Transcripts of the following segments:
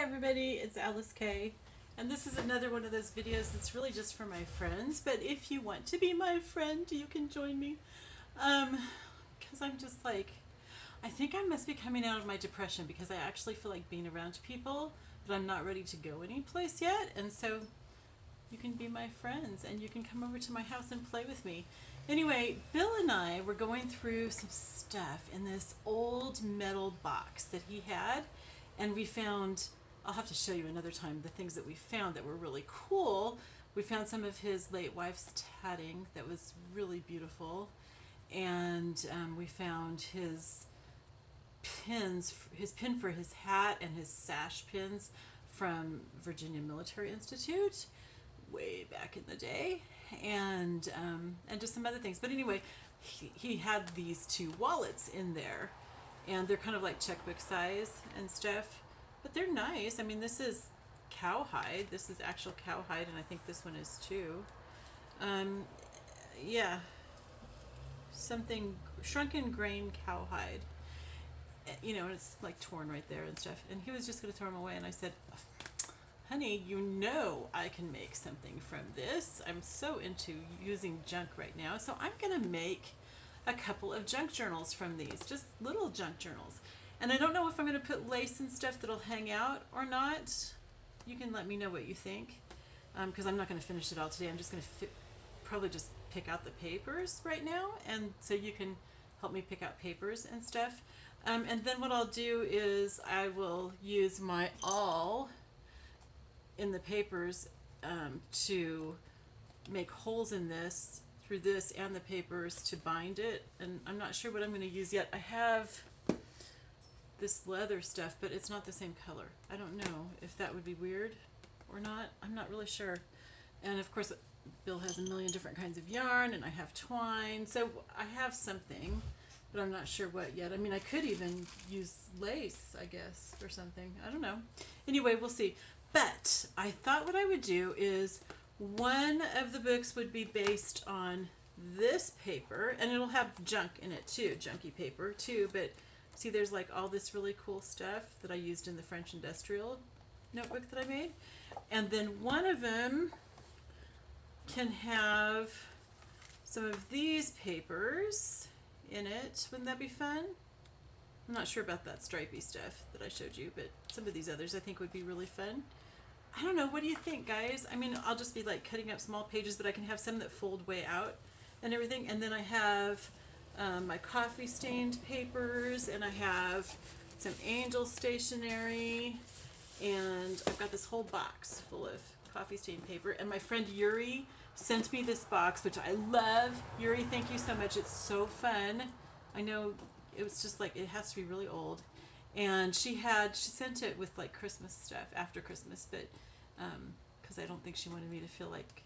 everybody, it's Alyce-Kay, and this is another one of those videos that's really just for my friends, but if you want to be my friend, you can join me. Because I'm just like, I think I must be coming out of my depression because I actually feel like being around people, but I'm not ready to go anyplace yet, and so you can be my friends and you can come over to my house and play with me. Anyway, Bill and I were going through some stuff in this old metal box that he had, and we found, I'll have to show you another time the things that we found that were really cool. We found some of his late wife's tatting that was really beautiful, and we found his pins, his pin for his hat and his sash pins from Virginia Military Institute way back in the day, and just some other things. But anyway, he had these two wallets in there, and they're kind of like checkbook size and stuff, but they're nice. I mean, this is cowhide. This is actual cowhide, and I think this one is too. Yeah, something shrunken grain cowhide. You know, and it's like torn right there and stuff. And he was just going to throw them away, and I said, honey, you know I can make something from this. I'm so into using junk right now. So I'm going to make a couple of junk journals from these, just little junk journals. And I don't know if I'm going to put lace and stuff that'll hang out or not. You can let me know what you think, because I'm not going to finish it all today. I'm just going to probably just pick out the papers right now, and so you can help me pick out papers and stuff. And then what I'll do is I will use my awl in the papers to make holes in this through this and the papers to bind it, and I'm not sure what I'm going to use yet. I have this leather stuff, but it's not the same color. I don't know if that would be weird or not. I'm not really sure. And of course Bill has a million different kinds of yarn, and I have twine, so I have something, but I'm not sure what yet. I mean, I could even use lace, I guess, or something. I don't know. Anyway, we'll see. But I thought what I would do is one of the books would be based on this paper, and it'll have junk in it too, junky paper too, but see, there's like all this really cool stuff that I used in the French industrial notebook that I made. And then one of them can have some of these papers in it. Wouldn't that be fun? I'm not sure about that stripy stuff that I showed you, but some of these others I think would be really fun. I don't know, what do you think, guys? I mean, I'll just be like cutting up small pages, but I can have some that fold way out and everything. And then I have my coffee stained papers, and I have some angel stationery, and I've got this whole box full of coffee stained paper. And my friend Yuri sent me this box, which I love. Yuri, thank you so much. It's so fun. I know it was just like, it has to be really old. And she sent it with like Christmas stuff after Christmas, but because I don't think she wanted me to feel like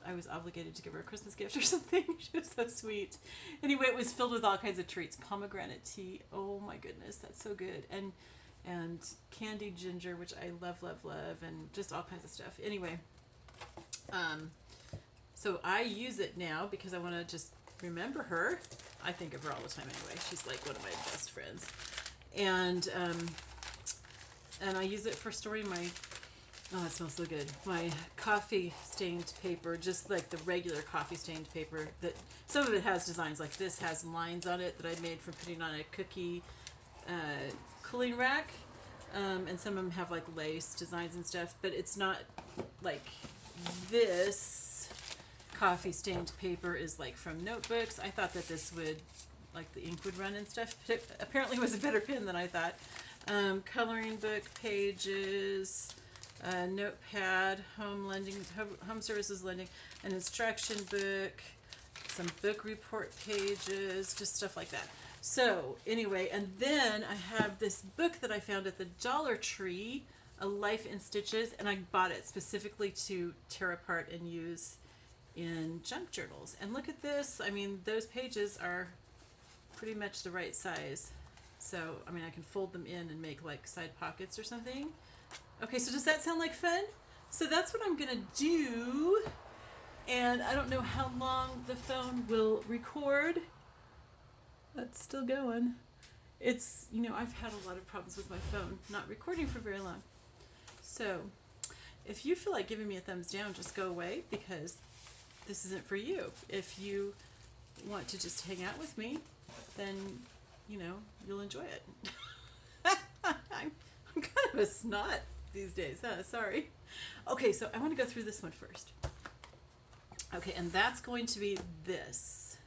I was obligated to give her a Christmas gift or something. She was so sweet. Anyway, it was filled with all kinds of treats. Pomegranate tea. Oh my goodness, that's so good. And candied ginger, which I love, love, love, and just all kinds of stuff. Anyway, so I use it now because I want to just remember her. I think of her all the time anyway. She's like one of my best friends. And I use it for storing my, oh, it smells so good, my coffee stained paper, just like the regular coffee stained paper. That some of it has designs, like this has lines on it that I made from putting on a cookie cooling rack, and some of them have like lace designs and stuff, but it's not like this coffee stained paper is like from notebooks. I thought that this would, like the ink would run and stuff. It apparently was a better pen than I thought. Coloring book pages, notepad, home services lending, an instruction book, some book report pages, just stuff like that. So anyway, and then I have this book that I found at the Dollar Tree, A Life in Stitches, and I bought it specifically to tear apart and use in junk journals. And look at this. I mean, those pages are pretty much the right size. So, I mean, I can fold them in and make like side pockets or something. Okay, so does that sound like fun? So that's what I'm gonna do. And I don't know how long the phone will record. That's still going. It's, you know, I've had a lot of problems with my phone not recording for very long. So if you feel like giving me a thumbs down, just go away because this isn't for you. If you want to just hang out with me, then, you know, you'll enjoy it. I'm kind of a snot these days, huh? Sorry. Okay, so I want to go through this one first. Okay, and that's going to be this.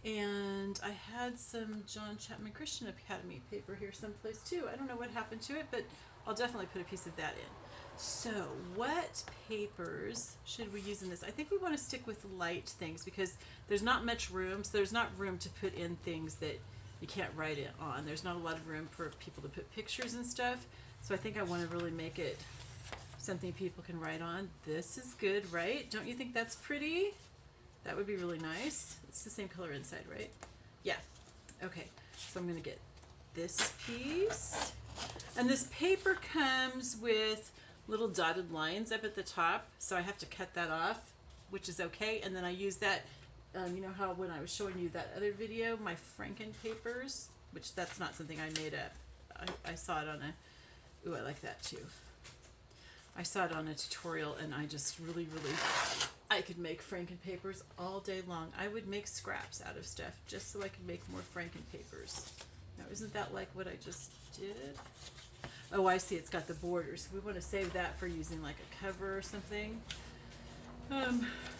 And I had some John Chapman Christian Academy paper here someplace too. I don't know what happened to it, but I'll definitely put a piece of that in. So what papers should we use in this? I think we want to stick with light things because there's not much room. So there's not room to put in things that you can't write it on. There's not a lot of room for people to put pictures and stuff. So I think I want to really make it something people can write on. This is good, right? Don't you think that's pretty? That would be really nice. It's the same color inside, right? Yeah. Okay. So I'm going to get this piece. And this paper comes with little dotted lines up at the top. So I have to cut that off, which is okay. And then I use that, you know how when I was showing you that other video, my Franken papers, which that's not something I made up. I saw it on a, ooh, I like that too. I saw it on a tutorial and I just really, I could make Franken papers all day long. I would make scraps out of stuff just so I could make more Franken papers. Now, isn't that like what I just did? Oh, I see, it's got the borders. We want to save that for using like a cover or something.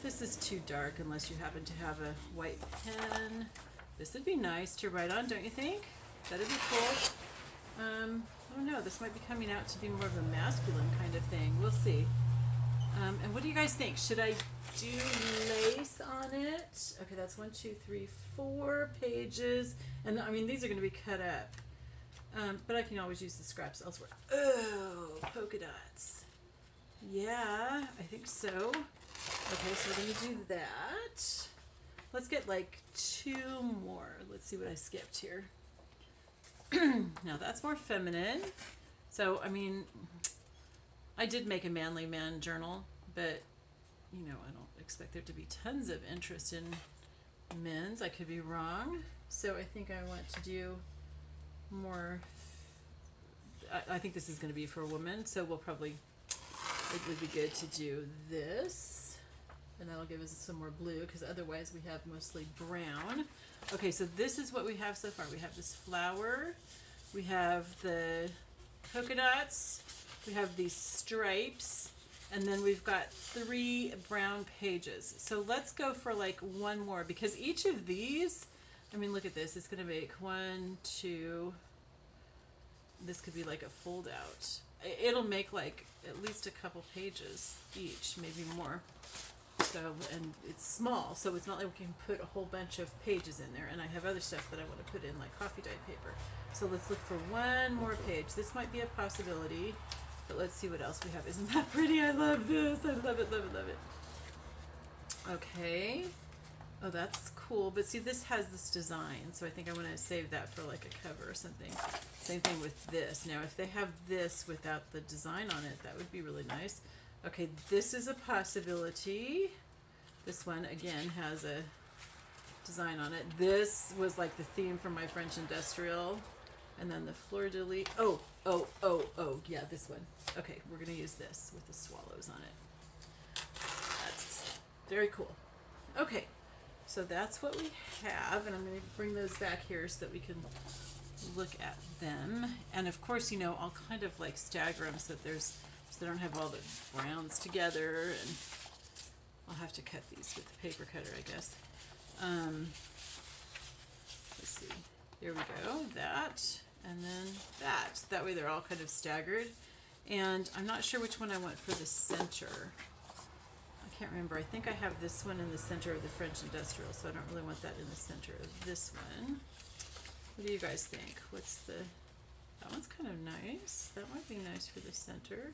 This is too dark unless you happen to have a white pen. This would be nice to write on, don't you think? That'd be cool. I don't know, this might be coming out to be more of a masculine kind of thing. We'll see. And what do you guys think? Should I do lace on it? Okay, that's 1, 2, 3, 4 pages. And I mean, these are going to be cut up. But I can always use the scraps elsewhere. Oh, polka dots. Yeah, I think so. Okay, so we're going to do that. Let's get like 2 more. Let's see what I skipped here. Now that's more feminine. So, I mean, I did make a manly man journal, but, you know, I don't expect there to be tons of interest in men's. I could be wrong. So I think I want to do more, I think this is going to be for a woman, so we'll probably, it would be good to do this, and that'll give us some more blue, because otherwise we have mostly brown. Okay, so this is what we have so far. We have this flower, we have the polka dots, we have these stripes, and then we've got 3 brown pages. So let's go for like 1 more, because each of these, I mean, look at this. It's going to make 1, 2. This could be like a fold out. It'll make like at least a couple pages each, maybe more. So, and it's small, so it's not like we can put a whole bunch of pages in there. And I have other stuff that I want to put in, like coffee dye paper. So let's look for 1 more page. This might be a possibility, but let's see what else we have. Isn't that pretty? I love this. I love it, love it, love it. Okay. Oh, that's cool. But see, this has this design, so I think I want to save that for like a cover or something. Same thing with this. Now, if they have this without the design on it, that would be really nice. Okay, this is a possibility. This one, again, has a design on it. This was like the theme for my French industrial. And then the fleur-de-lis. Oh, yeah, this one. Okay, we're going to use this with the swallows on it. That's very cool. Okay. So that's what we have, and I'm going to bring those back here so that we can look at them. And of course, you know, I'll kind of like stagger them so that so they don't have all the browns together, and I'll have to cut these with the paper cutter, I guess. Let's see. Here we go. That, and then that. That way they're all kind of staggered. And I'm not sure which one I want for the center. I can't remember. I think I have this one in the center of the French industrial, so I don't really want that in the center of this one. What do you guys think? That one's kind of nice. That might be nice for the center.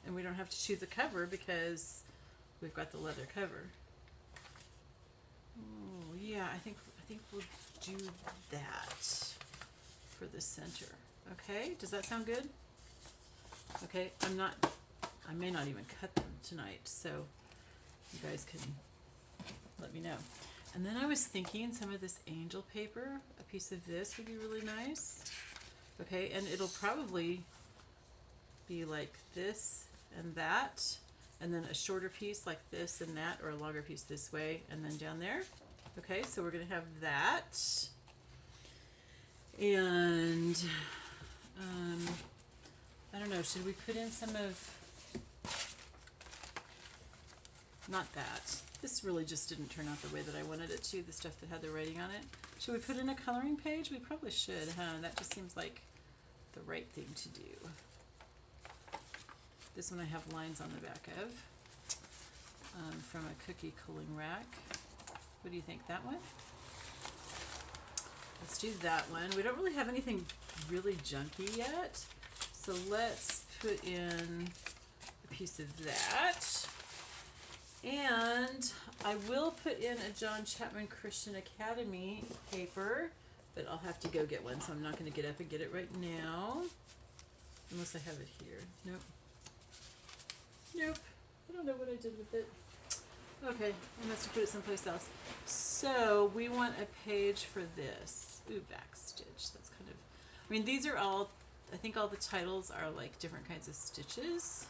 And we don't have to choose a cover because we've got the leather cover. Oh, yeah, I think we'll do that for the center. Okay, does that sound good? Okay, I may not even cut them tonight, so you guys can let me know. And then I was thinking some of this angel paper, a piece of this would be really nice. Okay, and it'll probably be like this and that, and then a shorter piece like this and that, or a longer piece this way and then down there. Okay, so we're going to have that. And I don't know, should we put in some of, not that. This really just didn't turn out the way that I wanted it to, the stuff that had the writing on it. Should we put in a coloring page? We probably should, huh? That just seems like the right thing to do. This one I have lines on the back of from a cookie culling rack. What do you think, that one? Let's do that one. We don't really have anything really junky yet, so let's put in a piece of that. And I will put in a John Chapman Christian Academy paper, but I'll have to go get one, so I'm not going to get up and get it right now. Unless I have it here. Nope. Nope. I don't know what I did with it. Okay, I must have put it someplace else. So we want a page for this. Ooh, backstitch. That's kind of, I mean, these are all, I think all the titles are like different kinds of stitches.